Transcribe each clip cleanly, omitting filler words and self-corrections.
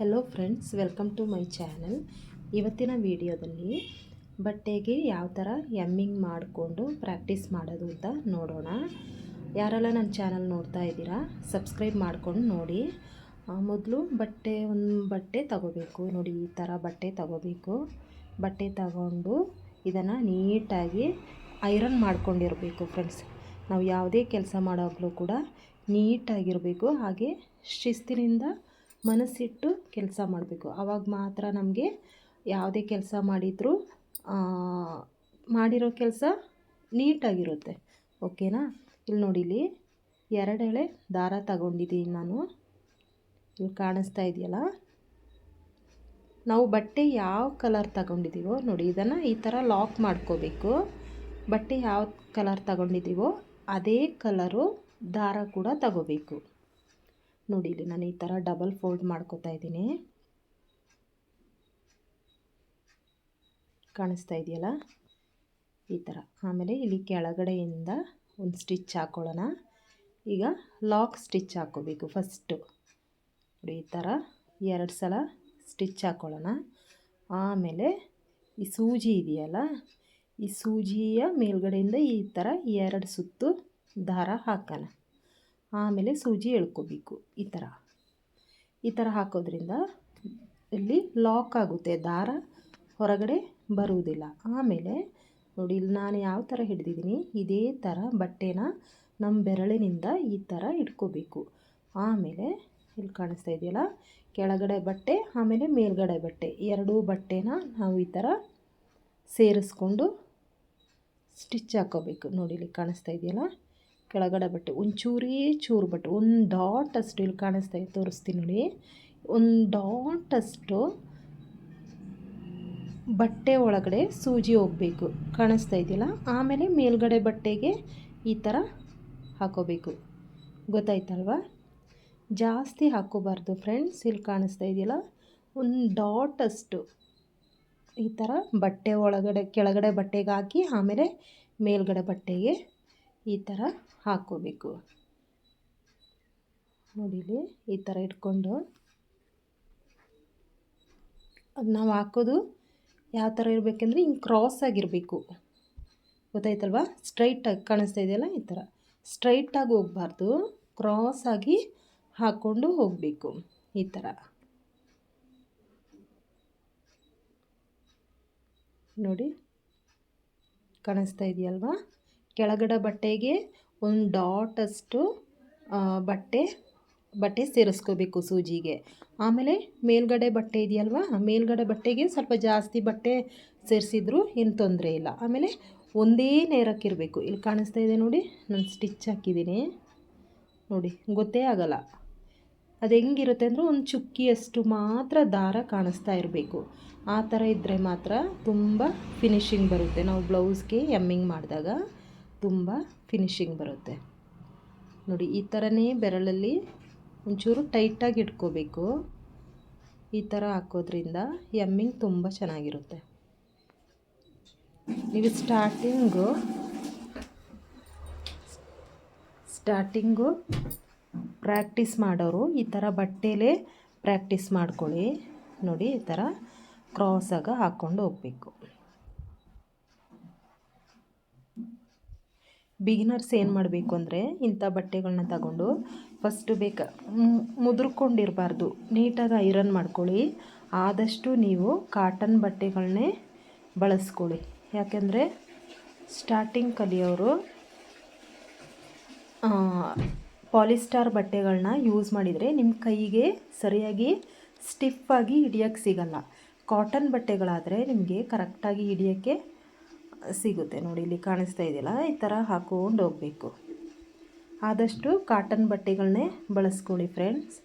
Hello friends, welcome to my channel. ಇವತ್ತಿನ ವಿಡಿಯೋದಲ್ಲಿ ಬಟ್ಟೆಗೆ ಯಾವ ಥರ ಎಮ್ಮಿಂಗ್ ಮಾಡಿಕೊಂಡು ಪ್ರಾಕ್ಟೀಸ್ ಮಾಡೋದು ಅಂತ ನೋಡೋಣ. ಯಾರೆಲ್ಲ ನನ್ನ ಚಾನಲ್ ನೋಡ್ತಾ ಇದ್ದೀರಾ ಸಬ್ಸ್ಕ್ರೈಬ್ ಮಾಡ್ಕೊಂಡು ನೋಡಿ. ಮೊದಲು ಒಂದು ಬಟ್ಟೆ ತಗೋಬೇಕು. ನೋಡಿ, ಈ ಥರ ಬಟ್ಟೆ ತಗೋಬೇಕು. ಬಟ್ಟೆ ತಗೊಂಡು ಇದನ್ನು ನೀಟಾಗಿ ಐರನ್ ಮಾಡ್ಕೊಂಡಿರಬೇಕು ಫ್ರೆಂಡ್ಸ್. ನಾವು ಯಾವುದೇ ಕೆಲಸ ಮಾಡೋವಾಗಲೂ ಕೂಡ ನೀಟಾಗಿರಬೇಕು. ಹಾಗೆ ಶಿಸ್ತಿನಿಂದ ಮನಸ್ಸಿಟ್ಟು ಕೆಲಸ ಮಾಡಬೇಕು. ಆವಾಗ ಮಾತ್ರ ನಮಗೆ ಯಾವುದೇ ಕೆಲಸ ಮಾಡಿದರೂ ಮಾಡಿರೋ ಕೆಲಸ ನೀಟಾಗಿರುತ್ತೆ. ಓಕೆನಾ? ಇಲ್ಲಿ ನೋಡಿ, ಇಲ್ಲಿ 2 ಎಳೆ ದಾರ ತಗೊಂಡಿದ್ದೀನಿ ನಾನು. ಇಲ್ಲಿ ಕಾಣಿಸ್ತಾ ಇದೆಯಲ್ಲ, ನಾವು ಬಟ್ಟೆ ಯಾವ ಕಲರ್ ತಗೊಂಡಿದ್ದೀವೋ ನೋಡಿ, ಇದನ್ನು ಈ ಥರ ಲಾಕ್ ಮಾಡ್ಕೋಬೇಕು. ಬಟ್ಟೆ ಯಾವ ಕಲರ್ ತಗೊಂಡಿದ್ದೀವೋ ಅದೇ ಕಲರು ದಾರ ಕೂಡ ತಗೋಬೇಕು. ನೋಡಿ, ಇಲ್ಲಿ ನಾನು ಈ ಥರ ಡಬಲ್ ಫೋಲ್ಡ್ ಮಾಡ್ಕೋತಾ ಇದ್ದೀನಿ. ಕಾಣಿಸ್ತಾ ಇದೆಯಲ್ಲ, ಈ ಥರ. ಆಮೇಲೆ ಇಲ್ಲಿ ಕೆಳಗಡೆಯಿಂದ ಒಂದು ಸ್ಟಿಚ್ ಹಾಕ್ಕೊಳ್ಳೋಣ. ಈಗ ಲಾಕ್ ಸ್ಟಿಚ್ ಹಾಕ್ಕೋಬೇಕು ಫಸ್ಟು. ನೋಡಿ, ಈ ಥರ 2 ಸಲ ಸ್ಟಿಚ್ ಹಾಕ್ಕೊಳ್ಳೋಣ. ಆಮೇಲೆ ಈ ಸೂಜಿ ಇದೆಯಲ್ಲ, ಈ ಸೂಜಿಯ ಮೇಲ್ಗಡೆಯಿಂದ ಈ ಥರ 2 ಸುತ್ತು ದಾರ ಹಾಕೋಣ. ಆಮೇಲೆ ಸೂಜಿ ಎಳ್ಕೋಬೇಕು. ಈ ಥರ ಹಾಕೋದ್ರಿಂದ ಇಲ್ಲಿ ಲಾಕ್ ಆಗುತ್ತೆ, ದಾರ ಹೊರಗಡೆ ಬರುವುದಿಲ್ಲ. ಆಮೇಲೆ ನೋಡಿ, ಇಲ್ಲಿ ನಾನು ಯಾವ ಥರ ಹಿಡಿದಿದ್ದೀನಿ ಇದೇ ಥರ ಬಟ್ಟೆನ ನಮ್ಮ ಬೆರಳಿನಿಂದ ಈ ಥರ ಇಟ್ಕೋಬೇಕು. ಆಮೇಲೆ ಇಲ್ಲಿ ಕಾಣಿಸ್ತಾ ಇದೆಯಲ್ಲ, ಕೆಳಗಡೆ ಬಟ್ಟೆ ಆಮೇಲೆ ಮೇಲ್ಗಡೆ ಬಟ್ಟೆ, 2 ಬಟ್ಟೆನ ನಾವು ಈ ಥರ ಸೇರಿಸ್ಕೊಂಡು ಸ್ಟಿಚ್ ಹಾಕೋಬೇಕು. ನೋಡಿ, ಇಲ್ಲಿ ಕಾಣಿಸ್ತಾ ಇದೆಯಲ್ಲ, ಕೆಳಗಡೆ ಬಟ್ಟೆ ಒಂಚೂರೇ ಚೂರು ಬಟ್ಟೆ, ಒಂದು ಡಾಟ್ ಅಷ್ಟು, ಇಲ್ಲಿ ಕಾಣಿಸ್ತಾ ಇದೆ ತೋರಿಸ್ತೀನಿ ನೋಡಿ, ಒಂದು ಡಾಟ್ ಅಷ್ಟು ಬಟ್ಟೆ ಒಳಗಡೆ ಸೂಜಿ ಹೋಗಬೇಕು. ಕಾಣಿಸ್ತಾ ಇದೆಯಲ್ಲ. ಆಮೇಲೆ ಮೇಲ್ಗಡೆ ಬಟ್ಟೆಗೆ ಈ ಥರ ಹಾಕೋಬೇಕು. ಗೊತ್ತಾಯ್ತಲ್ವ? ಜಾಸ್ತಿ ಹಾಕೋಬಾರ್ದು ಫ್ರೆಂಡ್ಸ್. ಇಲ್ಲಿ ಕಾಣಿಸ್ತಾ ಇದೆಯಲ್ಲ, ಒಂದು ಡಾಟ್ ಅಷ್ಟು ಈ ಥರ ಬಟ್ಟೆ ಒಳಗಡೆ ಕೆಳಗಡೆ ಬಟ್ಟೆಗೆ ಹಾಕಿ ಆಮೇಲೆ ಮೇಲ್ಗಡೆ ಬಟ್ಟೆಗೆ ಈ ಥರ ಹಾಕ್ಕೋಬೇಕು. ನೋಡಿ, ಇಲ್ಲಿ ಈ ಥರ ಇಟ್ಕೊಂಡು ಅದು ನಾವು ಹಾಕೋದು ಯಾವ ಥರ ಇರಬೇಕಂದ್ರೆ ಹಿಂಗೆ ಕ್ರಾಸ್ ಆಗಿರಬೇಕು. ಗೊತ್ತಾಯ್ತಲ್ವ? ಸ್ಟ್ರೈಟಾಗಿ ಕಾಣಿಸ್ತಾ ಇದೆಯಲ್ಲ, ಈ ಥರ ಸ್ಟ್ರೈಟಾಗಿ ಹೋಗಬಾರ್ದು, ಕ್ರಾಸಾಗಿ ಹಾಕ್ಕೊಂಡು ಹೋಗಬೇಕು. ಈ ಥರ ನೋಡಿ, ಕಾಣಿಸ್ತಾ ಇದೆಯಲ್ವಾ? ಕೆಳಗಡೆ ಬಟ್ಟೆಗೆ ಒಂದು ಡಾಟ್ ಅಷ್ಟು ಬಟ್ಟೆ ಸೇರಿಸ್ಕೋಬೇಕು ಸೂಜಿಗೆ. ಆಮೇಲೆ ಮೇಲ್ಗಡೆ ಬಟ್ಟೆ ಇದೆಯಲ್ವಾ, ಮೇಲ್ಗಡೆ ಬಟ್ಟೆಗೆ ಸ್ವಲ್ಪ ಜಾಸ್ತಿ ಬಟ್ಟೆ ಸೇರಿಸಿದ್ರು ಏನು ತೊಂದರೆ ಇಲ್ಲ. ಆಮೇಲೆ ಒಂದೇ ನೇರಕ್ಕಿರಬೇಕು. ಇಲ್ಲಿ ಕಾಣಿಸ್ತಾ ಇದೆ ನೋಡಿ, ನಾನು ಸ್ಟಿಚ್ ಹಾಕಿದ್ದೀನಿ ನೋಡಿ, ಗೊತ್ತೇ ಆಗಲ್ಲ. ಅದು ಹೆಂಗಿರುತ್ತೆ ಅಂದರೆ ಒಂದು ಚುಕ್ಕಿಯಷ್ಟು ಮಾತ್ರ ದಾರ ಕಾಣಿಸ್ತಾ ಇರಬೇಕು. ಆ ಥರ ಇದ್ದರೆ ಮಾತ್ರ ತುಂಬ ಫಿನಿಶಿಂಗ್ ಬರುತ್ತೆ. ನಾವು ಬ್ಲೌಸ್ಗೆ ಎಮ್ಮಿಂಗ್ ಮಾಡಿದಾಗ ತುಂಬ ಫಿನಿಶಿಂಗ್ ಬರುತ್ತೆ. ನೋಡಿ, ಈ ಥರನೇ ಬೆರಳಲ್ಲಿ ಒಂಚೂರು ಟೈಟಾಗಿ ಇಟ್ಕೋಬೇಕು. ಈ ಥರ ಹಾಕೋದ್ರಿಂದ ಎಮ್ಮಿಂಗ್ ತುಂಬ ಚೆನ್ನಾಗಿರುತ್ತೆ. ನೀವು ಸ್ಟಾರ್ಟಿಂಗು ಪ್ರಾಕ್ಟೀಸ್ ಮಾಡೋರು ಈ ಥರ ಬಟ್ಟೆಲೇ ಪ್ರಾಕ್ಟೀಸ್ ಮಾಡ್ಕೊಳ್ಳಿ. ನೋಡಿ, ಈ ಥರ ಕ್ರಾಸಾಗಿ ಹಾಕ್ಕೊಂಡು ಹೋಗಬೇಕು. ಬಿಗಿನರ್ಸ್ ಏನು ಮಾಡಬೇಕು ಅಂದರೆ, ಇಂಥ ಬಟ್ಟೆಗಳನ್ನ ತಗೊಂಡು ಫಸ್ಟು ಮುದುರ್ಕೊಂಡಿರಬಾರ್ದು, ನೀಟಾಗಿ ಐರನ್ ಮಾಡ್ಕೊಳ್ಳಿ. ಆದಷ್ಟು ನೀವು ಕಾಟನ್ ಬಟ್ಟೆಗಳನ್ನೇ ಬಳಸ್ಕೊಳ್ಳಿ. ಯಾಕೆಂದರೆ ಸ್ಟಾರ್ಟಿಂಗ್ ಕಲಿಯೋರು ಪಾಲಿಸ್ಟರ್ ಬಟ್ಟೆಗಳನ್ನ ಯೂಸ್ ಮಾಡಿದರೆ ನಿಮ್ಮ ಕೈಗೆ ಸರಿಯಾಗಿ ಸ್ಟಿಫಾಗಿ ಹಿಡಿಯೋಕ್ಕೆ ಸಿಗಲ್ಲ. ಕಾಟನ್ ಬಟ್ಟೆಗಳಾದರೆ ನಿಮಗೆ ಕರೆಕ್ಟಾಗಿ ಹಿಡಿಯೋಕ್ಕೆ ಸಿಗುತ್ತೆ. ನೋಡಿ, ಇಲ್ಲಿ ಕಾಣಿಸ್ತಾ ಇದೆಯಲ್ಲ, ಈ ಥರ ಹಾಕ್ಕೊಂಡು ಹೋಗಬೇಕು. ಆದಷ್ಟು ಕಾಟನ್ ಬಟ್ಟೆಗಳನ್ನೇ ಬಳಸ್ಕೊಳ್ಳಿ ಫ್ರೆಂಡ್ಸ್.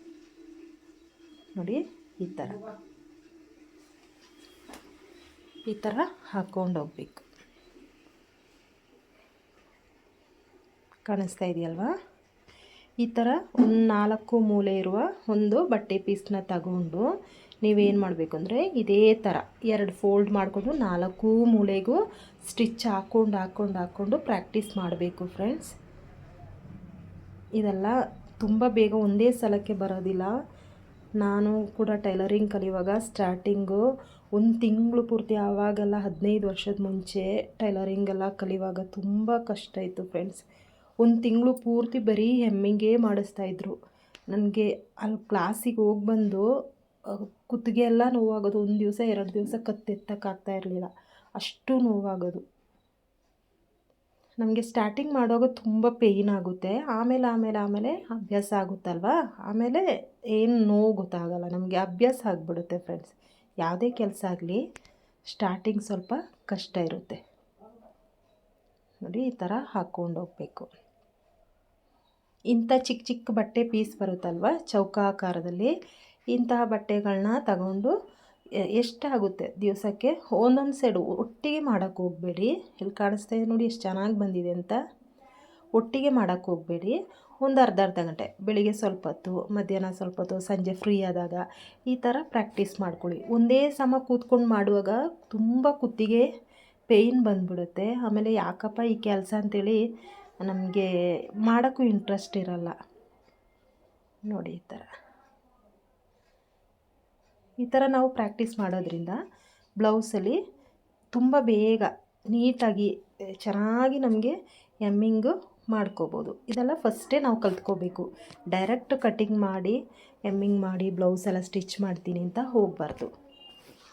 ನೋಡಿ, ಈ ಥರ ಹಾಕ್ಕೊಂಡು ಹೋಗಬೇಕು. ಕಾಣಿಸ್ತಾ ಇದೆಯಲ್ವಾ? ಈ ಥರ ಒಂದು 4 ಮೂಲೆ ಇರುವ ಒಂದು ಬಟ್ಟೆ ಪೀಸ್ನ ತಗೊಂಡು ನೀವೇನು ಮಾಡಬೇಕು ಅಂದರೆ, ಇದೇ ಥರ 2 ಫೋಲ್ಡ್ ಮಾಡಿಕೊಂಡು 4 ಮೂಲೆಗೂ ಸ್ಟಿಚ್ ಹಾಕ್ಕೊಂಡು ಪ್ರಾಕ್ಟೀಸ್ ಮಾಡಬೇಕು ಫ್ರೆಂಡ್ಸ್. ಇದೆಲ್ಲ ತುಂಬ ಬೇಗ ಒಂದೇ ಸಲಕ್ಕೆ ಬರೋದಿಲ್ಲ. ನಾನು ಕೂಡ ಟೈಲರಿಂಗ್ ಕಲಿಯುವಾಗ ಸ್ಟಾರ್ಟಿಂಗು ಒಂದು ತಿಂಗಳು ಪೂರ್ತಿ, ಆವಾಗೆಲ್ಲ 15 ವರ್ಷದ ಮುಂಚೆ ಟೈಲರಿಂಗೆಲ್ಲ ಕಲಿಯುವಾಗ ತುಂಬ ಕಷ್ಟ ಇತ್ತು ಫ್ರೆಂಡ್ಸ್. ಒಂದು ತಿಂಗಳು ಪೂರ್ತಿ ಬರೀ ಹೆಮ್ಮಿಂಗೇ ಮಾಡಿಸ್ತಾಯಿದ್ರು. ನನಗೆ ಅಲ್ಲಿ ಕ್ಲಾಸಿಗೆ ಹೋಗಿ ಬಂದು ಕುತ್ತಿಗೆ ಎಲ್ಲ ನೋವಾಗೋದು. ಒಂದು ದಿವಸ 2 ದಿವಸ ಕತ್ತೆತ್ತಕ್ಕಾಗ್ತಾ ಇರಲಿಲ್ಲ, ಅಷ್ಟು ನೋವಾಗೋದು. ನಮಗೆ ಸ್ಟಾರ್ಟಿಂಗ್ ಮಾಡುವಾಗ ತುಂಬ ಪೇಯ್ನ್ ಆಗುತ್ತೆ. ಆಮೇಲೆ ಅಭ್ಯಾಸ ಆಗುತ್ತಲ್ವ, ಆಮೇಲೆ ಏನು ನೋವು ಗೊತ್ತಾಗಲ್ಲ. ನಮಗೆ ಅಭ್ಯಾಸ ಆಗಿಬಿಡುತ್ತೆ ಫ್ರೆಂಡ್ಸ್. ಯಾವುದೇ ಕೆಲಸ ಆಗಲಿ ಸ್ಟಾರ್ಟಿಂಗ್ ಸ್ವಲ್ಪ ಕಷ್ಟ ಇರುತ್ತೆ ನೋಡಿ. ಈ ಥರ ಹಾಕ್ಕೊಂಡು ಹೋಗಬೇಕು. ಇಂಥ ಚಿಕ್ಕ ಚಿಕ್ಕ ಬಟ್ಟೆ ಪೀಸ್ ಬರುತ್ತಲ್ವ ಚೌಕಾಕಾರದಲ್ಲಿ, ಇಂತಹ ಬಟ್ಟೆಗಳನ್ನ ತಗೊಂಡು ಎಷ್ಟಾಗುತ್ತೆ ದಿವಸಕ್ಕೆ ಒಂದೊಂದು ಸೈಡು ಒಟ್ಟಿಗೆ ಮಾಡೋಕ್ಕೆ ಹೋಗಬೇಡಿ. ಇಲ್ಲಿ ಕಾಣಿಸ್ತಾ ಇದೆ ನೋಡಿ ಎಷ್ಟು ಚೆನ್ನಾಗಿ ಬಂದಿದೆ ಅಂತ. ಒಟ್ಟಿಗೆ ಮಾಡೋಕ್ಕೆ ಹೋಗಬೇಡಿ. ಒಂದು ಅರ್ಧ ಗಂಟೆ, ಬೆಳಿಗ್ಗೆ ಸ್ವಲ್ಪ ಹೊತ್ತು, ಮಧ್ಯಾಹ್ನ ಸ್ವಲ್ಪ ಹೊತ್ತು, ಸಂಜೆ ಫ್ರೀ ಆದಾಗ ಈ ಥರ ಪ್ರಾಕ್ಟೀಸ್ ಮಾಡ್ಕೊಳ್ಳಿ. ಒಂದೇ ಸಮ ಕೂತ್ಕೊಂಡು ಮಾಡುವಾಗ ತುಂಬ ಕುತ್ತಿಗೆ ಪೇಯ್ನ್ ಬಂದುಬಿಡುತ್ತೆ. ಆಮೇಲೆ ಯಾಕಪ್ಪ ಈ ಕೆಲಸ ಅಂಥೇಳಿ ನಮಗೆ ಮಾಡೋಕ್ಕೂ ಇಂಟ್ರೆಸ್ಟ್ ಇರಲ್ಲ ನೋಡಿ. ಈ ಥರ ನಾವು ಪ್ರಾಕ್ಟೀಸ್ ಮಾಡೋದ್ರಿಂದ ಬ್ಲೌಸಲ್ಲಿ ತುಂಬ ಬೇಗ ನೀಟಾಗಿ ಚೆನ್ನಾಗಿ ನಮಗೆ ಎಮ್ಮಿಂಗು ಮಾಡ್ಕೋಬೋದು. ಇದೆಲ್ಲ ಫಸ್ಟೇ ನಾವು ಕಲ್ತ್ಕೋಬೇಕು. ಡೈರೆಕ್ಟ್ ಕಟ್ಟಿಂಗ್ ಮಾಡಿ ಎಮ್ಮಿಂಗ್ ಮಾಡಿ ಬ್ಲೌಸ್ ಎಲ್ಲ ಸ್ಟಿಚ್ ಮಾಡ್ತೀನಿ ಅಂತ ಹೋಗಬಾರ್ದು.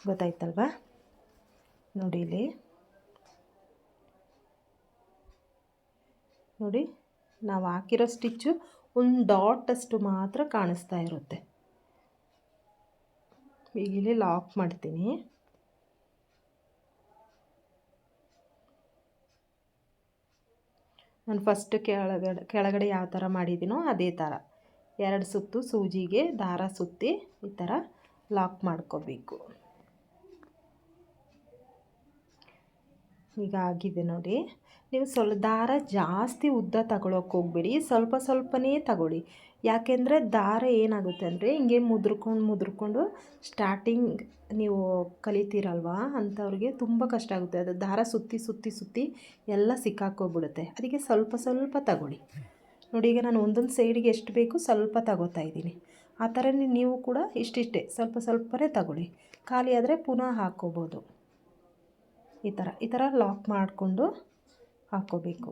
ಗೊತ್ತಾಯ್ತಲ್ವಾ? ನೋಡಿ ಇಲ್ಲಿ ನೋಡಿ, ನಾವು ಹಾಕಿರೋ ಸ್ಟಿಚ್ಚು ಒಂದು ಡಾಟಷ್ಟು ಮಾತ್ರ ಕಾಣಿಸ್ತಾ ಇರುತ್ತೆ. ಈಗ ಇಲ್ಲಿ ಲಾಕ್ ಮಾಡ್ತೀನಿ. ನಾನು ಫಸ್ಟ್ ಕೆಳಗಡೆ ಯಾವ ಥರ ಮಾಡಿದ್ದೀನೋ ಅದೇ ಥರ 2 ಸುತ್ತು ಸೂಜಿಗೆ ದಾರ ಸುತ್ತಿ ಈ ಥರ ಲಾಕ್ ಮಾಡ್ಕೋಬೇಕು. ಈಗ ಆಗಿದೆ ನೋಡಿ. ನೀವು ದಾರ ಜಾಸ್ತಿ ಉದ್ದ ತಗೊಳ್ಳೋಕೆ ಹೋಗಬೇಡಿ, ಸ್ವಲ್ಪ ಸ್ವಲ್ಪನೇ ತಗೊಳ್ಳಿ. ಯಾಕೆಂದರೆ ದಾರ ಏನಾಗುತ್ತೆ ಅಂದರೆ ಹಿಂಗೆ ಮುದ್ರಕೊಂಡು ಸ್ಟಾರ್ಟಿಂಗ್ ನೀವು ಕಲಿತೀರಲ್ವಾ ಅಂಥವ್ರಿಗೆ ತುಂಬ ಕಷ್ಟ ಆಗುತ್ತೆ. ಅದು ದಾರ ಸುತ್ತಿ ಎಲ್ಲ ಸಿಕ್ಕಾಕೋಗ್ಬಿಡುತ್ತೆ. ಅದಕ್ಕೆ ಸ್ವಲ್ಪ ತಗೊಳ್ಳಿ ನೋಡಿ. ಈಗ ನಾನು ಒಂದೊಂದು ಸೈಡಿಗೆ ಎಷ್ಟು ಬೇಕು ಸ್ವಲ್ಪ ತಗೋತಾ ಇದ್ದೀನಿ. ಆ ಥರನೇ ನೀವು ಕೂಡ ಇಷ್ಟಿಷ್ಟೇ ಸ್ವಲ್ಪನೇ ತಗೊಳ್ಳಿ. ಖಾಲಿ ಆದರೆ ಪುನಃ ಹಾಕ್ಕೋಬೋದು. ಈ ಥರ ಲಾಕ್ ಮಾಡಿಕೊಂಡು ಹಾಕ್ಕೋಬೇಕು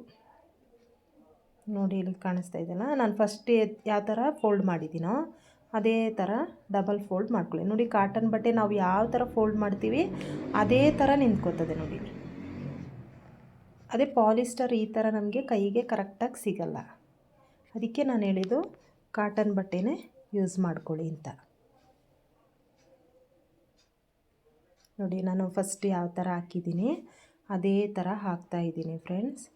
ನೋಡಿ. ಇಲ್ಲಿ ಕಾಣಿಸ್ತಾ ಇದೆಯಲ್ಲ, ನಾನು ಫಸ್ಟ್ ಯಾವ ಥರ ಫೋಲ್ಡ್ ಮಾಡಿದ್ದೀನೋ ಅದೇ ಥರ ಡಬಲ್ ಫೋಲ್ಡ್ ಮಾಡ್ಕೊಳ್ಳಿ ನೋಡಿ. ಕಾಟನ್ ಬಟ್ಟೆ ನಾವು ಯಾವ ಥರ ಫೋಲ್ಡ್ ಮಾಡ್ತೀವಿ ಅದೇ ಥರ ನಿಂತ್ಕೋತದೆ ನೋಡಿ. ಅದೇ ಪಾಲಿಸ್ಟರ್ ಈ ಥರ ನಮಗೆ ಕೈಗೆ ಕರೆಕ್ಟಾಗಿ ಸಿಗಲ್ಲ. ಅದಕ್ಕೆ ನಾನು ಹೇಳಿದ್ದು ಕಾಟನ್ ಬಟ್ಟೆನೇ ಯೂಸ್ ಮಾಡ್ಕೊಳ್ಳಿ ಅಂತ ನೋಡಿ. ನಾನು ಫಸ್ಟ್ ಯಾವ ಥರ ಹಾಕಿದ್ದೀನಿ ಅದೇ ಥರ ಹಾಕ್ತಾಯಿದ್ದೀನಿ ಫ್ರೆಂಡ್ಸ್.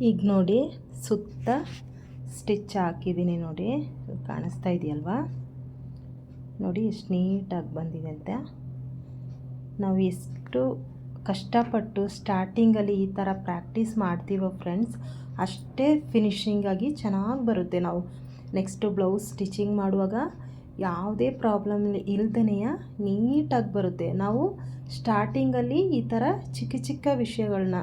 ಈಗ ನೋಡಿ ಸುತ್ತ ಸ್ಟಿಚ್ ಹಾಕಿದ್ದೀನಿ ನೋಡಿ, ಕಾಣಿಸ್ತಾ ಇದೆಯಲ್ವಾ? ನೋಡಿ ಎಷ್ಟು ನೀಟಾಗಿ ಬಂದಿದೆ ಅಂತ. ನಾವು ಎಷ್ಟು ಕಷ್ಟಪಟ್ಟು ಸ್ಟಾರ್ಟಿಂಗಲ್ಲಿ ಈ ಥರ ಪ್ರಾಕ್ಟೀಸ್ ಮಾಡ್ತೀವೋ ಫ್ರೆಂಡ್ಸ್, ಅಷ್ಟೇ ಫಿನಿಶಿಂಗಾಗಿ ಚೆನ್ನಾಗಿ ಬರುತ್ತೆ. ನಾವು ನೆಕ್ಸ್ಟು ಬ್ಲೌಸ್ ಸ್ಟಿಚಿಂಗ್ ಮಾಡುವಾಗ ಯಾವುದೇ ಪ್ರಾಬ್ಲಮ್ ಇಲ್ದೇ ನೀಟಾಗಿ ಬರುತ್ತೆ. ನಾವು ಸ್ಟಾರ್ಟಿಂಗಲ್ಲಿ ಈ ಥರ ಚಿಕ್ಕ ಚಿಕ್ಕ ವಿಷಯಗಳನ್ನ,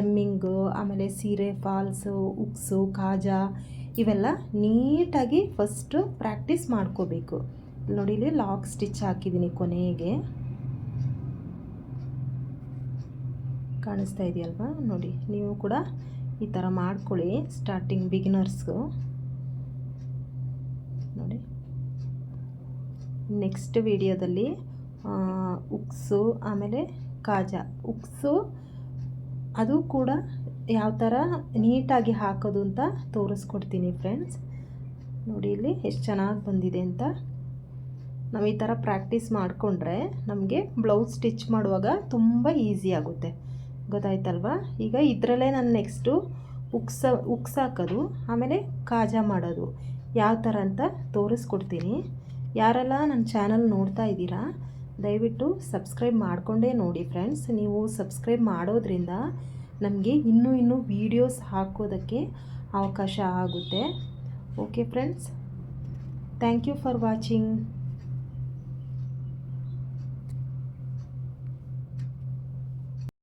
ಎಮ್ಮಿಂಗು, ಆಮೇಲೆ ಸೀರೆ ಫಾಲ್ಸು, ಉಕ್ಸು, ಕಾಜಾ, ಇವೆಲ್ಲ ನೀಟಾಗಿ ಫಸ್ಟು ಪ್ರಾಕ್ಟೀಸ್ ಮಾಡ್ಕೋಬೇಕು. ನೋಡಿ ಇಲ್ಲಿ ಲಾಕ್ ಸ್ಟಿಚ್ ಹಾಕಿದ್ದೀನಿ ಕೊನೆಗೆ, ಕಾಣಿಸ್ತಾ ಇದೆಯಲ್ವಾ? ನೋಡಿ ನೀವು ಕೂಡ ಈ ಥರ ಮಾಡ್ಕೊಳ್ಳಿ ಸ್ಟಾರ್ಟಿಂಗ್ ಬಿಗಿನರ್ಸ್ಗೂ. ನೋಡಿ ನೆಕ್ಸ್ಟ್ ವಿಡಿಯೋದಲ್ಲಿ ಉಕ್ಸು ಆಮೇಲೆ ಕಾಜಾ, ಉಕ್ಸು ಅದು ಕೂಡ ಯಾವ ಥರ ನೀಟಾಗಿ ಹಾಕೋದು ಅಂತ ತೋರಿಸ್ಕೊಡ್ತೀನಿ ಫ್ರೆಂಡ್ಸ್. ನೋಡಿ ಇಲ್ಲಿ ಎಷ್ಟು ಚೆನ್ನಾಗಿ ಬಂದಿದೆ ಅಂತ. ನಾವು ಈ ಥರ ಪ್ರಾಕ್ಟೀಸ್ ಮಾಡಿಕೊಂಡ್ರೆ ನಮಗೆ ಬ್ಲೌಸ್ ಸ್ಟಿಚ್ ಮಾಡುವಾಗ ತುಂಬ ಈಸಿ ಆಗುತ್ತೆ, ಗೊತ್ತಾಯ್ತಲ್ವಾ? ಈಗ ಇದರಲ್ಲೇ ನಾನು ನೆಕ್ಸ್ಟು ಉಕ್ಸ್ ಹಾಕೋದು ಆಮೇಲೆ ಕಾಜಾ ಮಾಡೋದು ಯಾವ ಥರ ಅಂತ ತೋರಿಸ್ಕೊಡ್ತೀನಿ. ಯಾರೆಲ್ಲ ನನ್ನ ಚಾನಲ್ ನೋಡ್ತಾ ಇದ್ದೀರಾ ದಯವಿಟ್ಟು ಸಬ್ಸ್ಕ್ರೈಬ್ ಮಾಡಿಕೊಂಡೇ ನೋಡಿ ಫ್ರೆಂಡ್ಸ್. ನೀವು ಸಬ್ಸ್ಕ್ರೈಬ್ ಮಾಡೋದ್ರಿಂದ ನಮಗೆ ಇನ್ನೂ ವೀಡಿಯೋಸ್ ಹಾಕೋದಕ್ಕೆ ಅವಕಾಶ ಆಗುತ್ತೆ. Okay friends, thank you for watching.